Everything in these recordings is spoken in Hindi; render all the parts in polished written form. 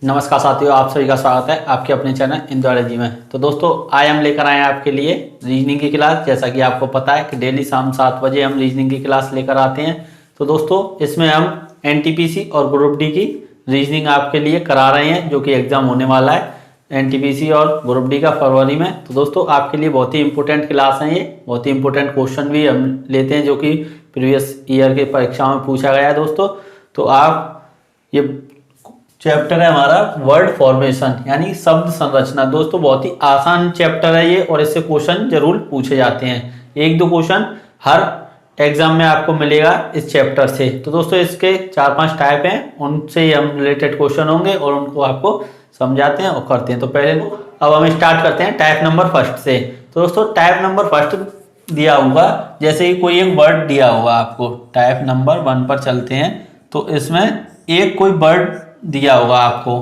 नमस्कार साथियों, आप सभी का स्वागत है आपके अपने चैनल इंदौलॉजी में। तो दोस्तों आज हम लेकर आए हैं आपके लिए रीजनिंग की क्लास। जैसा कि आपको पता है कि डेली शाम 7 बजे हम रीजनिंग की क्लास लेकर आते हैं। तो दोस्तों इसमें हम एनटीपीसी और ग्रुप डी की रीजनिंग आपके लिए करा रहे हैं, जो कि एग्जाम होने वाला है एनटीपीसी और ग्रुप डी का फरवरी में। तो दोस्तों आपके लिए बहुत ही इंपॉर्टेंट क्लास है, ये बहुत ही इंपॉर्टेंट क्वेश्चन भी हम लेते हैं जो कि प्रीवियस ईयर के परीक्षाओं में पूछा गया है दोस्तों। तो आप ये चैप्टर है हमारा वर्ड फॉर्मेशन यानी शब्द संरचना। दोस्तों बहुत ही आसान चैप्टर है ये और इससे क्वेश्चन जरूर पूछे जाते हैं। एक दो क्वेश्चन हर एग्जाम में आपको मिलेगा इस चैप्टर से। तो दोस्तों इसके 4-5 टाइप हैं, उनसे हम रिलेटेड क्वेश्चन होंगे और उनको आपको समझाते हैं और करते हैं। तो पहले अब हम स्टार्ट करते हैं टाइप नंबर फर्स्ट से। तो दोस्तों टाइप नंबर फर्स्ट दिया होगा, जैसे ही कोई एक वर्ड दिया होगा आपको। टाइप नंबर 1 पर चलते हैं। तो इसमें एक कोई वर्ड दिया होगा आपको,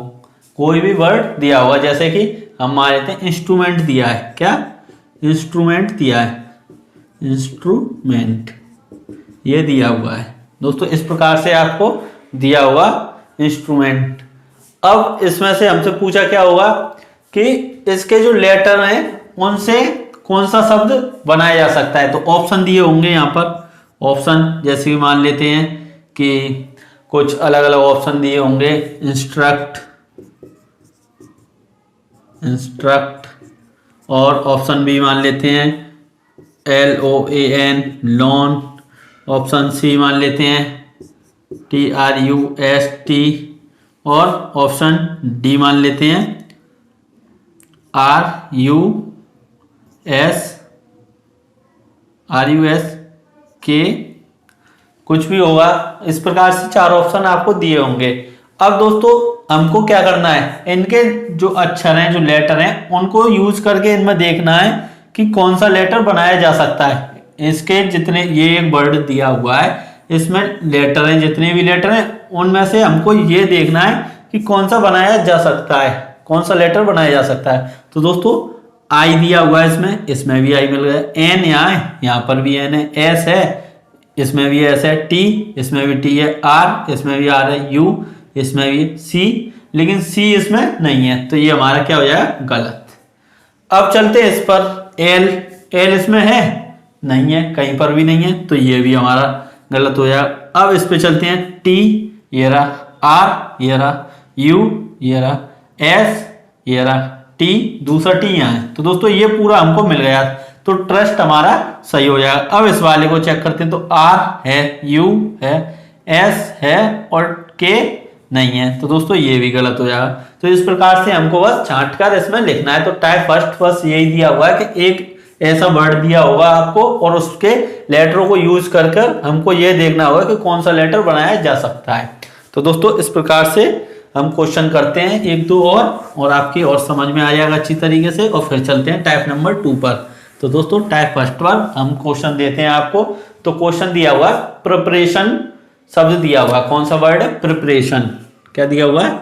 कोई भी वर्ड दिया होगा, जैसे कि हम मान लेते हैं इंस्ट्रूमेंट दिया है। क्या इंस्ट्रूमेंट दिया है? इंस्ट्रूमेंट ये दिया हुआ है दोस्तों, इस प्रकार से आपको दिया होगा इंस्ट्रूमेंट। अब इसमें से हमसे पूछा क्या होगा कि इसके जो लेटर हैं उनसे कौन सा शब्द बनाया जा सकता है। तो ऑप्शन दिए होंगे यहाँ पर। ऑप्शन जैसे भी मान लेते हैं कि कुछ अलग अलग ऑप्शन दिए होंगे। इंस्ट्रक्ट, इंस्ट्रक्ट, और ऑप्शन बी मान लेते हैं LOAN, लॉन। ऑप्शन सी मान लेते हैं TRUST, और ऑप्शन डी मान लेते हैं RUSK, कुछ भी होगा। इस प्रकार से 4 ऑप्शन आपको दिए होंगे। अब दोस्तों हमको क्या करना है, इनके जो अक्षर हैं, जो लेटर हैं, उनको यूज करके इनमें देखना है कि कौन सा लेटर बनाया जा सकता है। इसके जितने ये एक वर्ड दिया हुआ है, इसमें लेटर हैं, जितने भी लेटर हैं उनमें से हमको ये देखना है कि कौन सा बनाया जा सकता है, कौन सा लेटर बनाया जा सकता है। तो दोस्तों आई दिया हुआ है, इसमें भी आई मिल गया। एन यहाँ है, यहाँ पर भी एन है। एस है, इसमें भी एस है। टी, इसमें भी टी है। आर, इसमें भी आर है। यू, इसमें भी सी, लेकिन सी इसमें नहीं है, तो ये हमारा क्या हो जाएगा? गलत। अब चलते हैं इस पर। एल, एल इसमें है? नहीं है, कहीं पर भी नहीं है, तो ये भी हमारा गलत हो जाएगा। अब इस पे चलते हैं। टी ये रहा, आर ये रहा, यू ये रहा, एस ये रहा, टी, दूसरा टी यहाँ है। तो दोस्तों ये पूरा हमको मिल गया, तो ट्रस्ट हमारा सही हो जाएगा। अब इस वाले को चेक करते हैं। तो आर है, यू है, एस है और के नहीं है, तो दोस्तों ये भी गलत हो जाएगा। तो इस प्रकार से हमको बस छांट कर इसमें लिखना है। तो टाइप फर्स्ट बस यही दिया हुआ है कि एक ऐसा वर्ड दिया होगा आपको और उसके लेटरों को यूज कर हमको ये देखना होगा कि कौन सा लेटर बनाया जा सकता है। तो दोस्तों इस प्रकार से हम क्वेश्चन करते हैं एक दो और आपकी और समझ में आ जाएगा अच्छी तरीके से। और फिर चलते हैं टाइप नंबर 2 पर। तो दोस्तों टाइप फर्स्ट पर हम क्वेश्चन देते हैं आपको। तो क्वेश्चन दिया हुआ प्रिपरेशन शब्द दिया हुआ, कौन सा वर्ड है? प्रिपरेशन। क्या दिया हुआ है?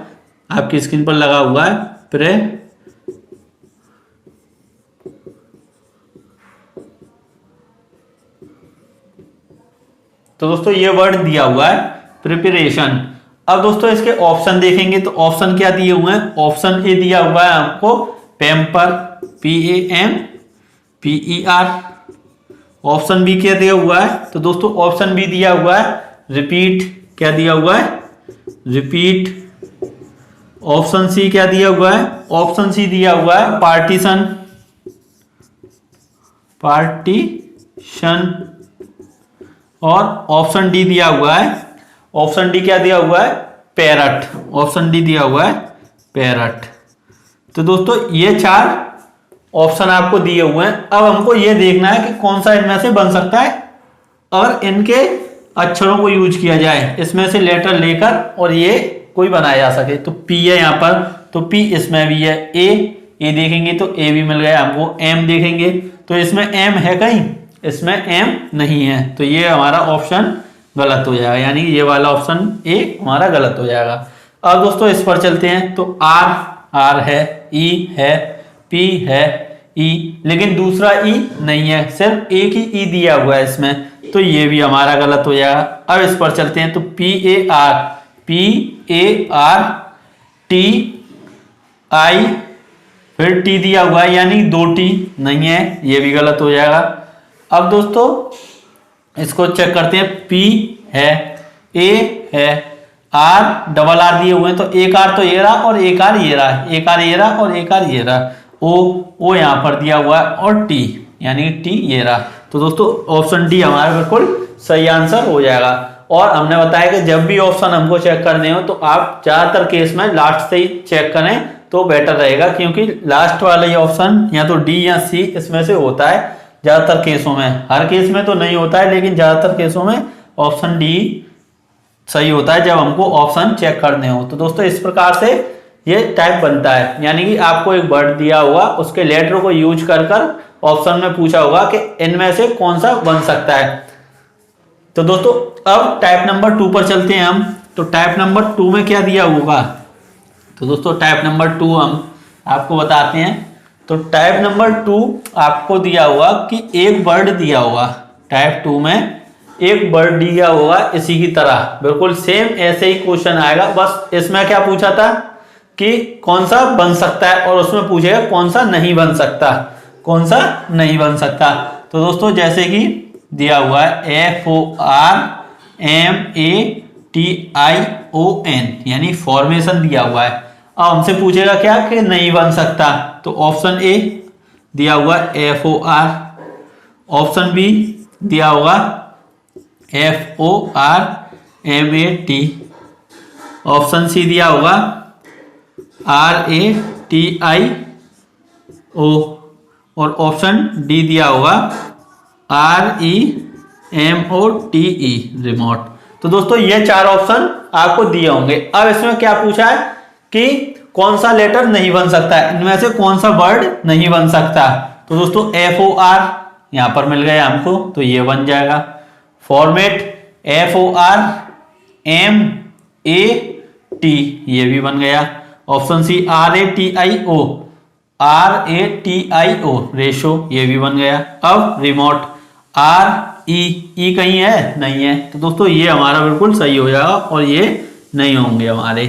आपकी स्क्रीन पर लगा हुआ है तो दोस्तों ये वर्ड दिया हुआ है प्रिपरेशन। अब दोस्तों इसके ऑप्शन देखेंगे तो ऑप्शन क्या दिए हुए हैं? ऑप्शन ए दिया हुआ है आपको पेम्पर, PAMPER। ऑप्शन बी क्या दिया हुआ है? तो दोस्तों ऑप्शन बी दिया हुआ है रिपीट। क्या दिया हुआ है? रिपीट। ऑप्शन सी क्या दिया हुआ है? ऑप्शन सी दिया हुआ है पार्टीशन, पार्टीशन। और ऑप्शन डी दिया हुआ है, ऑप्शन डी क्या दिया हुआ है? पैरट। ऑप्शन डी दिया हुआ है पैरट। तो दोस्तों ये 4 ऑप्शन आपको दिए हुए हैं। अब हमको ये देखना है कि कौन सा इनमें से बन सकता है और इनके अक्षरों को यूज किया जाए, इसमें से लेटर लेकर और ये कोई बनाया जा सके। तो पी है यहाँ पर, तो पी इसमें भी है। ए देखेंगे तो ए भी मिल गया हमको। एम देखेंगे तो इसमें एम है कहीं? इसमें एम नहीं है, तो ये हमारा ऑप्शन गलत हो जाएगा, यानी ये वाला ऑप्शन ए हमारा गलत हो जाएगा। अब दोस्तों इस पर चलते हैं। तो आर है, ई है, पी है, ई, लेकिन दूसरा ई नहीं है, सिर्फ एक ही ई दिया हुआ है इसमें, तो ये भी हमारा गलत हो जाएगा। अब इस पर चलते हैं। तो PAR टी आई, फिर टी दिया हुआ है यानी 2T नहीं है, ये भी गलत हो जाएगा। अब दोस्तों इसको चेक करते हैं, पी है, ए है, आर डबल आर दिए हुए हैं, तो एक आर तो ये रहा और एक आर ये रहा, एक आर ये रहा और एक आर ये रहा, ओ यहाँ पर दिया हुआ है और टी यानी टी ये रहा। तो दोस्तों ऑप्शन डी हमारा बिल्कुल सही आंसर हो जाएगा। और हमने बताया कि जब भी ऑप्शन हमको चेक करने हो तो आप ज्यादातर केस में लास्ट से ही चेक करें तो बेटर रहेगा, क्योंकि लास्ट वाला ये ऑप्शन या तो डी या सी इसमें से होता है ज्यादातर केसों में। हर केस में तो नहीं होता है, लेकिन ज्यादातर केसों में ऑप्शन डी सही होता है जब हमको ऑप्शन चेक करने हो। तो दोस्तों इस प्रकार से ये टाइप बनता है, यानी कि आपको एक वर्ड दिया होगा, उसके लेटर को यूज कर ऑप्शन में पूछा होगा कि इनमें से कौन सा बन सकता है। तो दोस्तों अब टाइप नंबर 2 पर चलते हैं हम। तो टाइप नंबर 2 में क्या दिया होगा, तो दोस्तों टाइप नंबर 2 हम आपको बताते हैं। तो टाइप नंबर 2 आपको दिया हुआ कि एक वर्ड दिया हुआ, टाइप 2 में एक वर्ड दिया होगा इसी की तरह, बिल्कुल सेम ऐसे ही क्वेश्चन आएगा। बस इसमें क्या पूछा था कि कौन सा बन सकता है, और उसमें पूछेगा कौन सा नहीं बन सकता, कौन सा नहीं बन सकता। तो दोस्तों जैसे कि दिया हुआ है FORMATION यानी फॉर्मेशन दिया हुआ है। अब हमसे पूछेगा क्या कि नहीं बन सकता, तो ऑप्शन ए दिया हुआ FOR, ऑप्शन बी दिया होगा FORMAT, ऑप्शन सी दिया होगा RATIO और ऑप्शन डी दिया होगा REMOTE, रिमोट। तो दोस्तों ये 4 ऑप्शन आपको दिए होंगे। अब इसमें क्या पूछा है कि कौन सा लेटर नहीं बन सकता है, इनमें से कौन सा वर्ड नहीं बन सकता। तो दोस्तों FOR यहां पर मिल गया हमको, तो ये बन जाएगा। फॉर्मेट FORMAT ये भी बन गया। ऑप्शन सी RATIO रेशो ये भी बन गया। अब रिमोट RE कहीं है, नहीं है, तो दोस्तों ये हमारा बिल्कुल सही हो जाएगा और ये नहीं होंगे हमारे,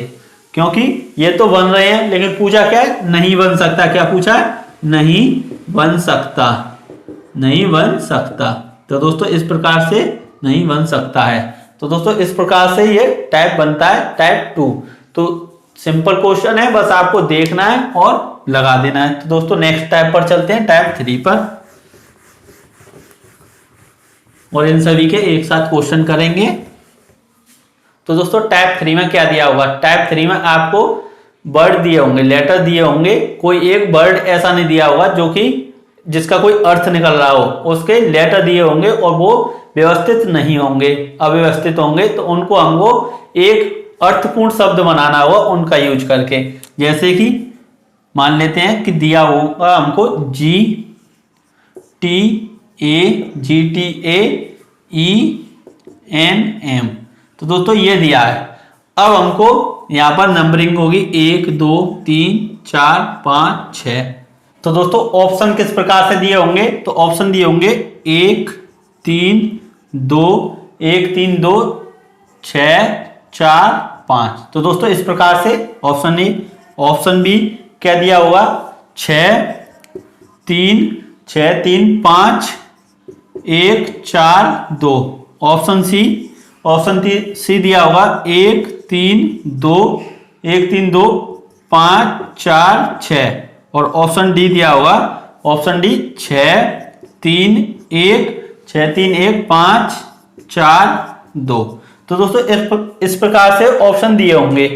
क्योंकि ये तो बन रहे हैं लेकिन पूछा क्या है, नहीं बन सकता। क्या पूछा है, नहीं बन सकता, नहीं बन सकता। तो दोस्तों इस प्रकार से नहीं बन सकता है। तो दोस्तों इस प्रकार से ये टाइप बनता है, टाइप 2। तो सिंपल क्वेश्चन है, बस आपको देखना है और लगा देना है। तो दोस्तों नेक्स्ट टाइप पर चलते हैं, टाइप 3 पर, और इन सभी के एक साथ क्वेश्चन करेंगे। तो दोस्तों टाइप 3 में क्या दिया होगा, टाइप 3 में आपको वर्ड दिए होंगे, लेटर दिए होंगे, कोई एक वर्ड ऐसा नहीं दिया होगा जो कि जिसका कोई अर्थ निकल रहा हो, उसके लेटर दिए होंगे और वो व्यवस्थित नहीं होंगे, अव्यवस्थित होंगे। तो उनको हमको एक अर्थपूर्ण शब्द बनाना होगा उनका यूज करके। जैसे कि मान लेते हैं कि दिया होगा हमको GTAENM, तो दोस्तों ये दिया है। अब हमको यहां पर नंबरिंग होगी 1 2 3 4 5 6। तो दोस्तों ऑप्शन किस प्रकार से दिए होंगे, तो ऑप्शन दिए होंगे 1 3 2 1 3 2 6 4 5। तो दोस्तों इस प्रकार से ऑप्शन ए। ऑप्शन बी क्या दिया होगा, 6 3 5 1 4 2। ऑप्शन सी, ऑप्शन सी दिया होगा 1 3 2 1 3 2 5 4 6। और ऑप्शन डी दिया होगा, ऑप्शन डी 6 3 1 6 3 1 5 4 2। तो दोस्तों इस प्रकार से ऑप्शन दिए होंगे।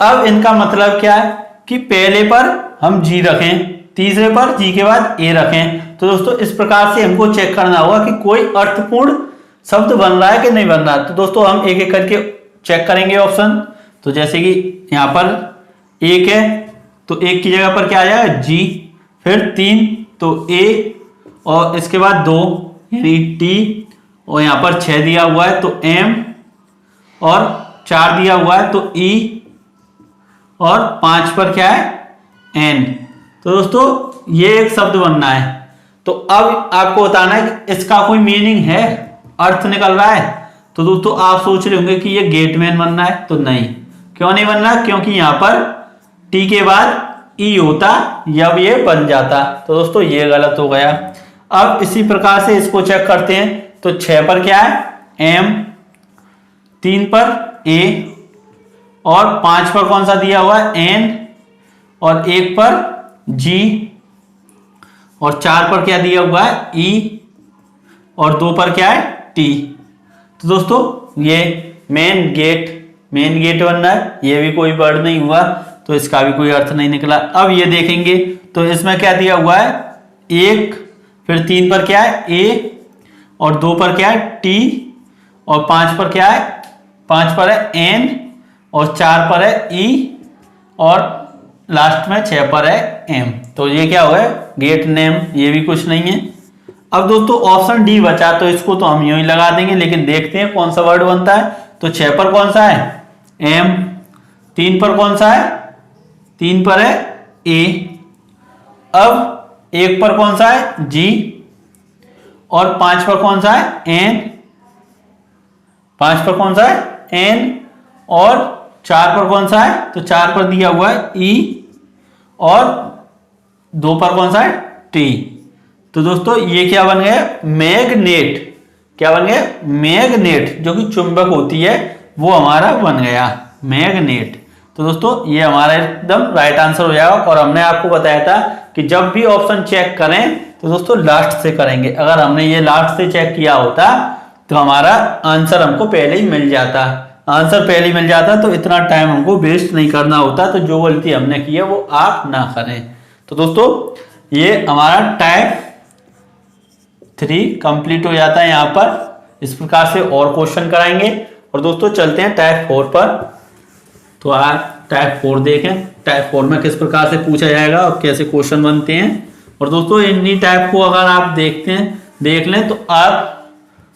अब इनका मतलब क्या है कि पहले पर हम जी रखें, तीसरे पर जी के बाद ए रखें। तो दोस्तों इस प्रकार से हमको चेक करना होगा कि कोई अर्थपूर्ण शब्द बन रहा है कि नहीं बन रहा। तो दोस्तों हम एक एक करके चेक करेंगे ऑप्शन। तो जैसे कि यहाँ पर 1 है, तो 1 की जगह पर क्या आ जाएगा, जी, फिर 3 तो ए, और इसके बाद 2 यानी टी, और यहाँ पर 6 दिया हुआ है तो एम, और 4 दिया हुआ है तो ई, और 5 पर क्या है, एन। तो दोस्तों ये एक शब्द बनना है। तो अब आपको बताना है कि इसका कोई मीनिंग है, अर्थ निकल रहा है। तो दोस्तों आप सोच रहे होंगे कि ये गेटमैन बनना है, तो नहीं। क्यों नहीं बनना, क्योंकि यहां पर टी के बाद ई होता, जब ये बन जाता। तो दोस्तों ये गलत हो गया। अब इसी प्रकार से इसको चेक करते हैं। तो 6 पर क्या है, एम, 3 पर ए, और 5 पर कौन सा दिया हुआ है, एन, और 1 पर जी, और 4 पर क्या दिया हुआ है, ई, और 2 पर क्या है, टी। तो दोस्तों ये मेन गेट बनना है, ये भी कोई वर्ड नहीं हुआ, तो इसका भी कोई अर्थ नहीं निकला। अब ये देखेंगे तो इसमें क्या दिया हुआ है, 1, फिर 3 पर क्या है, ए, और 2 पर क्या है, टी, और 5 पर क्या है, 5 पर है एन, और 4 पर है ई, और लास्ट में 6 पर है एम। तो ये क्या हुआ है, गेट नेम, ये भी कुछ नहीं है। अब दोस्तों ऑप्शन डी बचा, तो इसको तो हम यूं ही लगा देंगे, लेकिन देखते हैं कौन सा वर्ड बनता है। तो 6 पर कौन सा है, एम, 3 पर कौन सा है, 3 पर है ए, अब 1 पर कौन सा है, जी, और 5 पर कौन सा है, एन, 5 पर कौन सा है, एन, और 4 पर कौन सा है, तो 4 पर दिया हुआ है ई, और 2 पर कौन सा है, टी। तो दोस्तों ये क्या बन गया, मैग्नेट। क्या बन गया, मैग्नेट, जो कि चुंबक होती है वो हमारा बन गया मैग्नेट। तो दोस्तों ये हमारा एकदम राइट आंसर हो जाएगा। और हमने आपको बताया था कि जब भी ऑप्शन चेक करें तो दोस्तों लास्ट से करेंगे। अगर हमने ये लास्ट से चेक किया होता तो हमारा आंसर हमको पहले ही मिल जाता, तो इतना टाइम हमको वेस्ट नहीं करना होता। तो जो गलती हमने की है वो आप ना करें। तो दोस्तों ये हमारा टाइप 3 कंप्लीट हो जाता है यहाँ पर। इस प्रकार से और क्वेश्चन कराएंगे। और दोस्तों चलते हैं टाइप 4 पर। तो आज टाइप 4 देखें, टाइप 4 में किस प्रकार से पूछा जाएगा और कैसे क्वेश्चन बनते हैं। और दोस्तों इन्हीं टाइप को अगर आप देख लें तो आप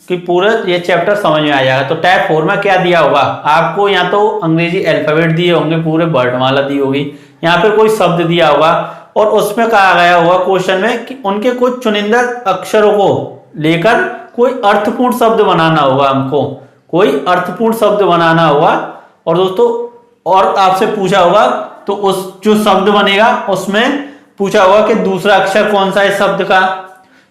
कि पूरा ये चैप्टर समझ में आ जाएगा। तो टाइप 4 में क्या दिया होगा आपको, या तो अंग्रेजी अल्फाबेट दिए होंगे, पूरे वर्णमाला दी होगी, यहाँ पे कोई शब्द दिया होगा और उसमें कहा गया होगा क्वेश्चन में कि उनके कुछ चुनिंदा अक्षरों को लेकर कोई अर्थपूर्ण शब्द बनाना होगा, हमको कोई अर्थपूर्ण शब्द बनाना होगा। और दोस्तों और आपसे पूछा होगा तो उस जो शब्द बनेगा उसमें पूछा होगा कि दूसरा अक्षर कौन सा है शब्द का,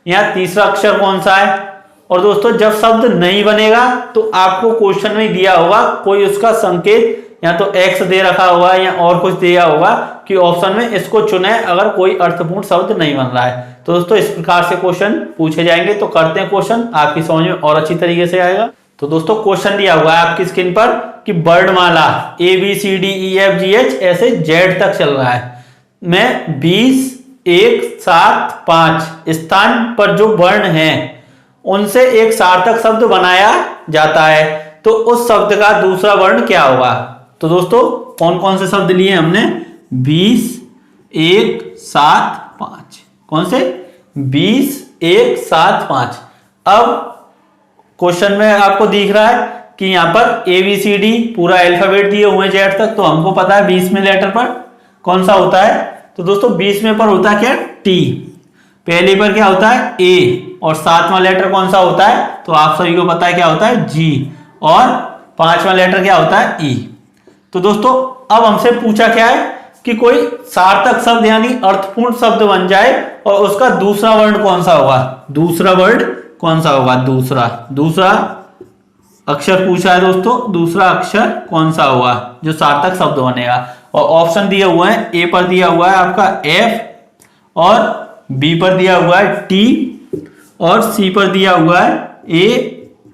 या तीसरा अक्षर कौन सा है। और दोस्तों जब शब्द नहीं बनेगा तो आपको क्वेश्चन में दिया होगा कोई उसका संकेत, या तो एक्स दे रखा होगा या और कुछ दिया होगा कि ऑप्शन में इसको चुने अगर कोई अर्थपूर्ण शब्द नहीं बन रहा है। तो दोस्तों इस प्रकार से क्वेश्चन पूछे जाएंगे। तो करते हैं क्वेश्चन, आपकी समझ में और अच्छी तरीके से आएगा। तो दोस्तों क्वेश्चन दिया हुआ है आपकी स्क्रीन पर कि वर्णमाला ABCDEFGH ऐसे Z तक चल रहा है, मैं 20, 1, 7, 5 स्थान पर जो वर्ण हैं उनसे एक सार्थक शब्द बनाया जाता है, तो उस शब्द का दूसरा वर्ण क्या होगा। तो दोस्तों कौन कौन से शब्द लिए हमने, 20, 1, 7, 5, कौन से 20, 1, 7, 5। अब क्वेश्चन में आपको दिख रहा है कि यहाँ पर ABCD पूरा अल्फाबेट दिए हुए Z तक, तो हमको पता है 20वें लेटर पर कौन सा होता है। तो दोस्तों 20वें पर होता है क्या, T, पहले पर क्या होता है A, और 7वां लेटर कौन सा होता है, तो आप सभी को पता है क्या होता है G, और 5वां लेटर क्या होता है E। तो दोस्तों अब हमसे पूछा क्या है कि कोई सार्थक शब्द यानी अर्थपूर्ण शब्द बन जाए और उसका दूसरा वर्ण कौन सा होगा, दूसरा वर्ण कौन सा होगा, दूसरा अक्षर पूछा है दोस्तों, दूसरा अक्षर कौन सा होगा जो सार्थक शब्द बनेगा। और ऑप्शन दिए हुए हैं, ए पर दिया हुआ है आपका F, और बी पर दिया हुआ है T, और सी पर दिया हुआ है A,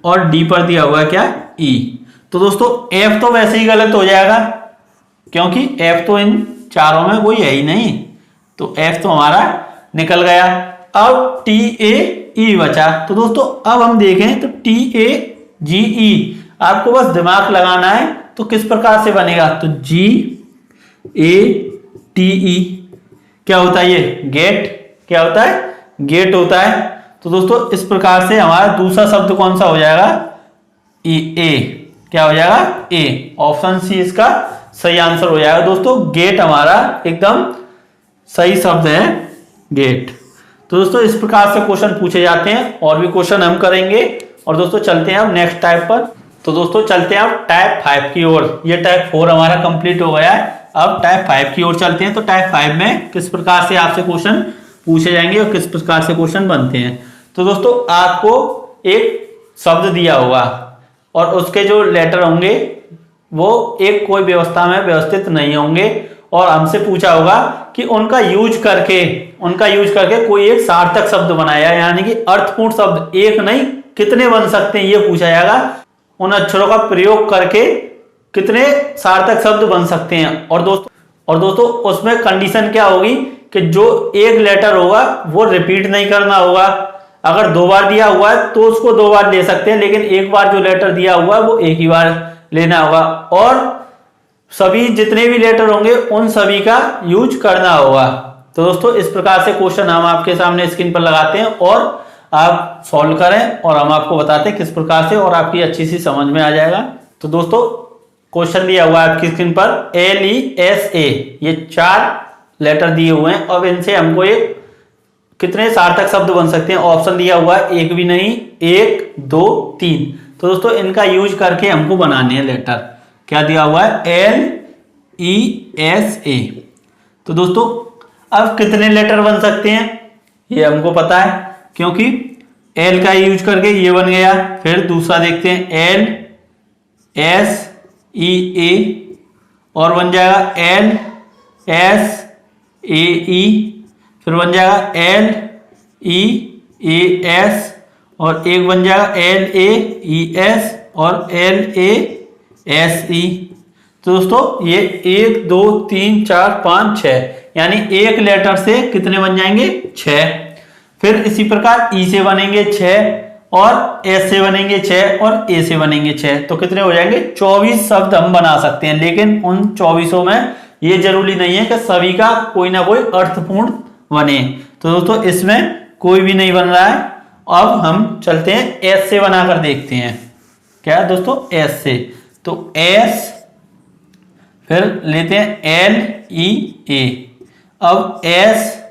और डी पर दिया हुआ है क्या, E। तो दोस्तों F तो वैसे ही गलत हो जाएगा क्योंकि F तो इन चारों में कोई है ही नहीं, तो F तो हमारा निकल गया। अब TAE बचा। तो दोस्तों अब हम देखें तो TAGE आपको बस दिमाग लगाना है, तो किस प्रकार से बनेगा, तो GATE क्या होता है, ये गेट, क्या होता है, गेट होता है। तो दोस्तों इस प्रकार से हमारा दूसरा शब्द कौन सा हो जाएगा, A, क्या हो जाएगा A। ऑप्शन सी इसका सही आंसर हो जाएगा। दोस्तों गेट हमारा एकदम सही शब्द है, गेट। तो दोस्तों इस प्रकार से क्वेश्चन पूछे जाते हैं, और भी क्वेश्चन हम करेंगे। और दोस्तों चलते हैं अब नेक्स्ट टाइप पर। तो दोस्तों चलते हैं अब टाइप 5 की ओर। ये टाइप 4 हमारा कंप्लीट हो गया है। अब टाइप 5 की ओर चलते हैं। तो टाइप 5 में किस प्रकार से आपसे क्वेश्चन पूछे जाएंगे और किस प्रकार से क्वेश्चन बनते हैं। तो दोस्तों आपको एक शब्द दिया होगा और उसके जो लेटर होंगे वो एक कोई व्यवस्था में व्यवस्थित नहीं होंगे और हमसे पूछा होगा कि उनका यूज करके कोई एक सार्थक शब्द बनाया, यानी कि अर्थपूर्ण शब्द एक नहीं कितने बन सकते हैं ये पूछा जाएगा। उन अक्षरों का प्रयोग करके कितने सार्थक शब्द बन सकते हैं। और दोस्तों उसमें कंडीशन क्या होगी कि जो एक लेटर होगा वो रिपीट नहीं करना होगा। अगर 2 बार दिया हुआ है तो उसको 2 बार ले सकते हैं, लेकिन एक बार जो लेटर दिया हुआ है वो एक ही बार लेना होगा। और सभी जितने भी लेटर होंगे उन सभी का यूज करना होगा। तो दोस्तों इस प्रकार से क्वेश्चन हम आपके सामने स्क्रीन पर लगाते हैं और आप सॉल्व करें और हम आपको बताते हैं किस प्रकार से, और आपकी अच्छी सी समझ में आ जाएगा। तो दोस्तों क्वेश्चन दिया हुआ है आपकी स्क्रीन पर LESA, ये 4 लेटर दिए हुए हैं। अब इनसे हमको एक कितने सार्थक शब्द बन सकते हैं। ऑप्शन दिया हुआ है एक भी नहीं, 1 2 3। तो दोस्तों इनका यूज करके हमको बनाने हैं लेटर। क्या दिया हुआ है LESA। तो दोस्तों अब कितने लेटर बन सकते हैं ये हमको पता है, क्योंकि L का यूज करके ये बन गया। फिर दूसरा देखते हैं LSEA और बन जाएगा LSAE, फिर बन जाएगा LEAS और एक बन जाएगा LAES और LASE। तो दोस्तों ये 1 2 3 4 5 6, यानी एक लेटर से कितने बन जाएंगे 6। फिर इसी प्रकार ई से बनेंगे 6 और एस से बनेंगे 6 और ए से बनेंगे 6। तो कितने हो जाएंगे 24 शब्द हम बना सकते हैं। लेकिन उन 24 में ये जरूरी नहीं है कि सभी का कोई ना कोई अर्थपूर्ण बने। तो दोस्तों इसमें कोई भी नहीं बन रहा है। अब हम चलते हैं एस से बनाकर देखते हैं। क्या दोस्तों एस से, तो एस फिर लेते हैं LEA, अब एस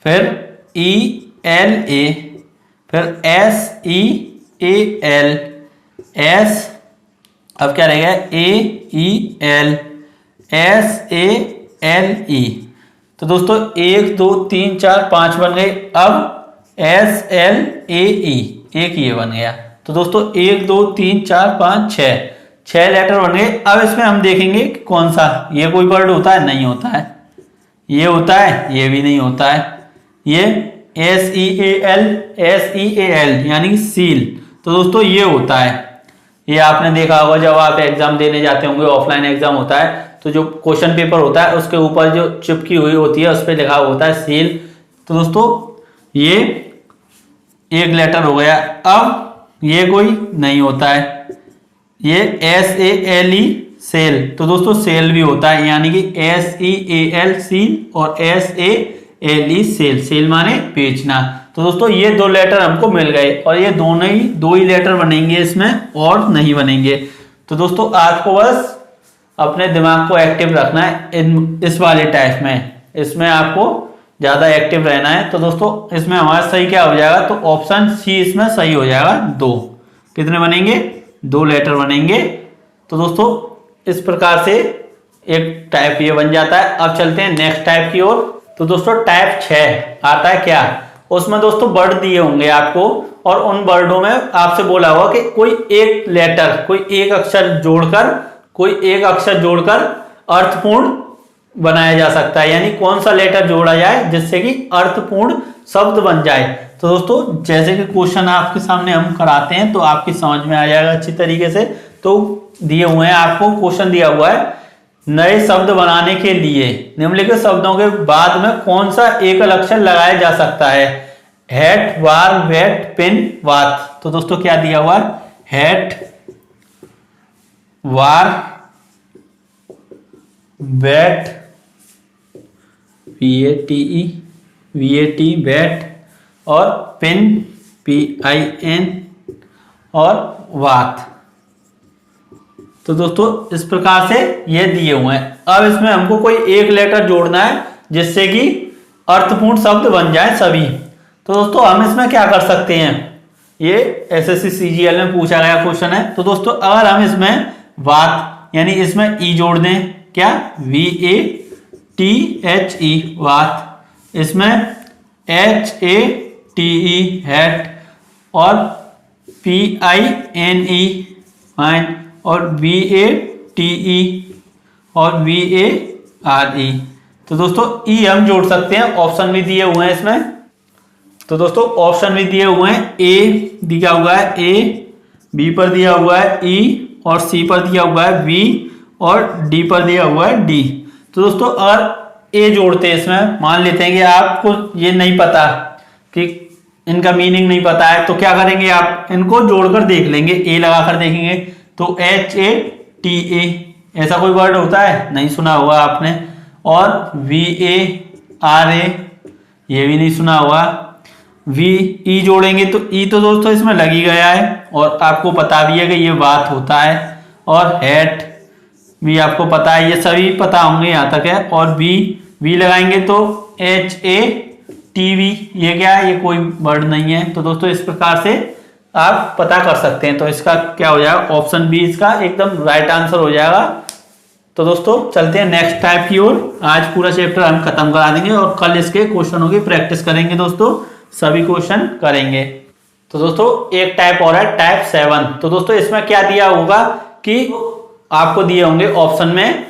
फिर ELA, फिर SEAL, एस अब क्या रहेगा AEL, SALE। तो दोस्तों 1 2 3 4 5 बन गए। अब SLAE एक ये बन गया। तो दोस्तों 1 2 3 4 5 6 लेटर बन गए। अब इसमें हम देखेंगे कि कौन सा, ये कोई वर्ड होता है नहीं होता है, ये होता है ये भी नहीं होता है, ये SEAL यानी सील। तो दोस्तों ये होता है, ये आपने देखा होगा जब आप एग्जाम देने जाते होंगे, ऑफलाइन एग्जाम होता है तो जो क्वेश्चन पेपर होता है उसके ऊपर जो चिपकी हुई होती है उस पर लिखा होता है सील। तो दोस्तों ये एक लेटर हो गया। अब ये कोई नहीं होता है, ये SALE सेल। तो दोस्तों सेल भी होता है, यानी कि SEAL सील और SALE सेल, सेल माने बेचना। तो दोस्तों ये 2 लेटर हमको मिल गए और ये दो ही लेटर बनेंगे इसमें और नहीं बनेंगे। तो दोस्तों आपको बस अपने दिमाग को एक्टिव रखना है इस वाले टाइप में, इसमें आपको ज्यादा एक्टिव रहना है। तो दोस्तों इसमें हमारा सही क्या हो जाएगा, तो ऑप्शन सी इसमें सही हो जाएगा। 2 कितने बनेंगे, 2 लेटर बनेंगे। तो दोस्तों इस प्रकार से एक टाइप ये बन जाता है। अब चलते हैं नेक्स्ट टाइप की ओर। तो दोस्तों टाइप 6 आता है क्या, उसमें दोस्तों वर्ड दिए होंगे आपको और उन वर्डों में आपसे बोला होगा कि कोई एक लेटर, कोई एक अक्षर जोड़कर अर्थपूर्ण बनाया जा सकता है, यानी कौन सा लेटर जोड़ा जाए जिससे कि अर्थपूर्ण शब्द बन जाए। तो दोस्तों जैसे कि क्वेश्चन आपके सामने हम कराते हैं तो आपकी समझ में आ जाएगा अच्छी तरीके से। तो दिए हुए हैं आपको, क्वेश्चन दिया हुआ है नए शब्द बनाने के लिए निम्नलिखित शब्दों के बाद में कौन सा एकल अक्षर लगाया जा सकता है, हैट वार वेट पिन वात। तो दोस्तों क्या दिया हुआ है, हैट वार वेट VAT वेट और पिन PIN और वात। तो दोस्तों इस प्रकार से ये दिए हुए हैं। अब इसमें हमको कोई एक लेटर जोड़ना है जिससे कि अर्थपूर्ण शब्द बन जाए सभी। तो दोस्तों हम इसमें क्या कर सकते हैं, ये SSC CGL में पूछा गया क्वेश्चन है। तो दोस्तों अगर हम इसमें वात यानी इसमें ई जोड़ दें क्या, VATHE वात, इसमें HATE हैट, और PINE फाइन, और VATE और VARE। तो दोस्तों ई हम जोड़ सकते हैं, ऑप्शन भी दिए हुए हैं इसमें। तो दोस्तों ऑप्शन भी दिए हुए हैं, ए दिया हुआ है ए, बी पर दिया हुआ है ई, और सी पर दिया हुआ है वी, और डी पर दिया हुआ है डी। तो दोस्तों अगर ए जोड़ते हैं इसमें, मान लेते हैं कि आपको ये नहीं पता कि इनका मीनिंग नहीं पता है, तो क्या करेंगे, आप इनको जोड़कर देख लेंगे, ए लगाकर देखेंगे। तो HATA ऐसा कोई वर्ड होता है, नहीं सुना होगा आपने, और VARA ये भी नहीं सुना होगा। VE जोड़ेंगे तो ई तो दोस्तों इसमें लग ही गया है, और आपको पता भी है कि ये बात होता है, और हैट भी आपको पता है, ये सभी पता होंगे यहाँ तक है। और वी लगाएंगे तो HATV, ये क्या है, ये कोई वर्ड नहीं है। तो दोस्तों इस प्रकार से आप पता कर सकते हैं। तो इसका क्या हो जाएगा, ऑप्शन बी इसका एकदम राइट आंसर हो जाएगा। तो दोस्तों चलते हैं नेक्स्ट टाइप की ओर। आज पूरा चैप्टर हम खत्म करा देंगे, और कल इसके क्वेश्चनों की प्रैक्टिस करेंगे दोस्तों, सभी क्वेश्चन करेंगे। तो दोस्तों एक टाइप और है, टाइप 7। तो दोस्तों इसमें क्या दिया होगा कि आपको दिए होंगे ऑप्शन में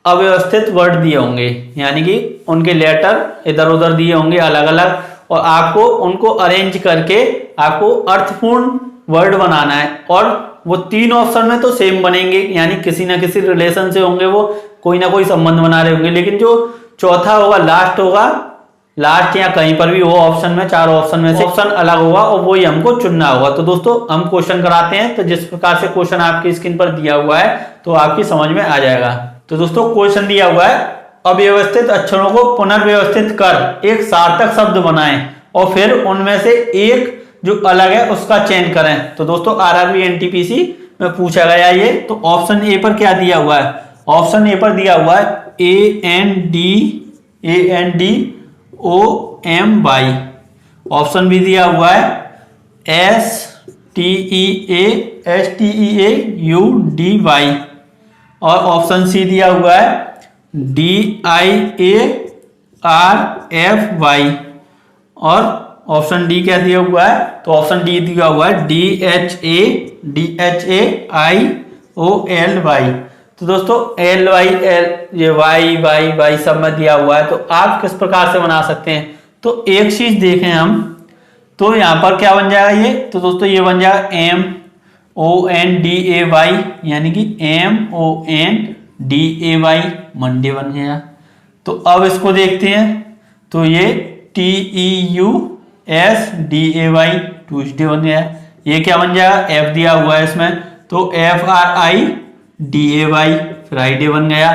अव्यवस्थित वर्ड दिए होंगे, यानी कि उनके लेटर इधर उधर दिए होंगे अलग अलग, और आपको उनको अरेंज करके आपको अर्थपूर्ण वर्ड बनाना है। और वो 3 ऑप्शन में तो सेम बनेंगे, यानी किसी ना किसी रिलेशन से होंगे, वो कोई ना कोई संबंध बना रहे होंगे। लेकिन जो चौथा होगा, लास्ट या कहीं पर भी वो ऑप्शन में, 4 ऑप्शन में से ऑप्शन अलग होगा, और वही हमको चुनना होगा। तो दोस्तों हम क्वेश्चन कराते हैं, तो जिस प्रकार से क्वेश्चन आपकी स्क्रीन पर दिया हुआ है तो आपकी समझ में आ जाएगा। तो दोस्तों क्वेश्चन दिया हुआ है, अव्यवस्थित अक्षरों को पुनर्व्यवस्थित कर एक सार्थक शब्द बनाएं, और फिर उनमें से एक जो अलग है उसका चयन करें। तो दोस्तों RRB NTPC में पूछा गया ये। तो ऑप्शन ए पर क्या दिया हुआ है, ऑप्शन ए पर दिया हुआ है ANDOMY, ऑप्शन बी दिया हुआ है STEASTEAUDY, और ऑप्शन सी दिया हुआ है DIARFY, और ऑप्शन डी क्या दिया हुआ है, तो ऑप्शन डी दिया हुआ है DHAIOLY। तो दोस्तों LY ये Y सब में दिया हुआ है। तो आप किस प्रकार से बना सकते हैं, तो एक चीज देखें हम, तो यहाँ पर क्या बन जाएगा ये, तो दोस्तों ये बन जाएगा MONDAY, यानी कि MONDAY, मंडे बन गया। तो अब इसको देखते हैं, तो ये TEUSDAY, ट्यूसडे बन गया। ये क्या बन जाएगा, F दिया हुआ है इसमें, तो FRIDAY, फ्राइडे बन गया।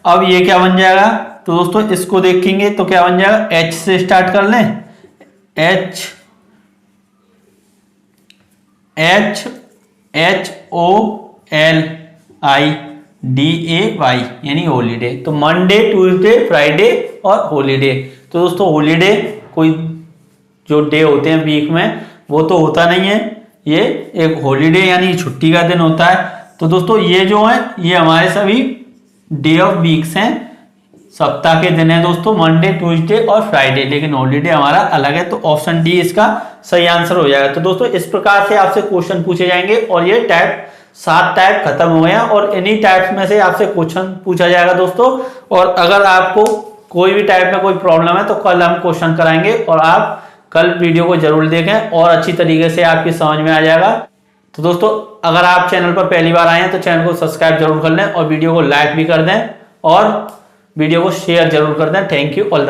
अब ये क्या बन जाएगा, तो दोस्तों इसको देखेंगे तो क्या बन जाएगा, H से स्टार्ट कर लें, HHOLIDAY, यानी हॉलीडे। तो मंडे, ट्यूसडे, फ्राइडे और हॉलीडे। तो दोस्तों हॉलीडे कोई जो डे होते हैं वीक में वो तो होता नहीं है, ये एक हॉलीडे यानी छुट्टी का दिन होता है। तो दोस्तों ये जो है ये हमारे सभी डे ऑफ वीक्स हैं, सप्ताह के दिन है दोस्तों, मंडे, ट्यूसडे और फ्राइडे, लेकिन हॉलीडे हमारा अलग है। तो ऑप्शन डी इसका सही आंसर हो जाएगा। तो दोस्तों इस प्रकार से आपसे क्वेश्चन पूछे जाएंगे, और ये टाइप 7 टाइप खत्म हो गए हैं, और इन्हीं टाइप्स में से आपसे क्वेश्चन पूछा जाएगा दोस्तों। और अगर आपको कोई भी टाइप में कोई प्रॉब्लम है तो कल हम क्वेश्चन कराएंगे, और आप कल वीडियो को जरूर देखें, और अच्छी तरीके से आपकी समझ में आ जाएगा। तो दोस्तों अगर आप चैनल पर पहली बार आए हैं तो चैनल को सब्सक्राइब जरूर कर लें, और वीडियो को लाइक भी कर दें, और वीडियो को शेयर जरूर कर दें। Thank you all.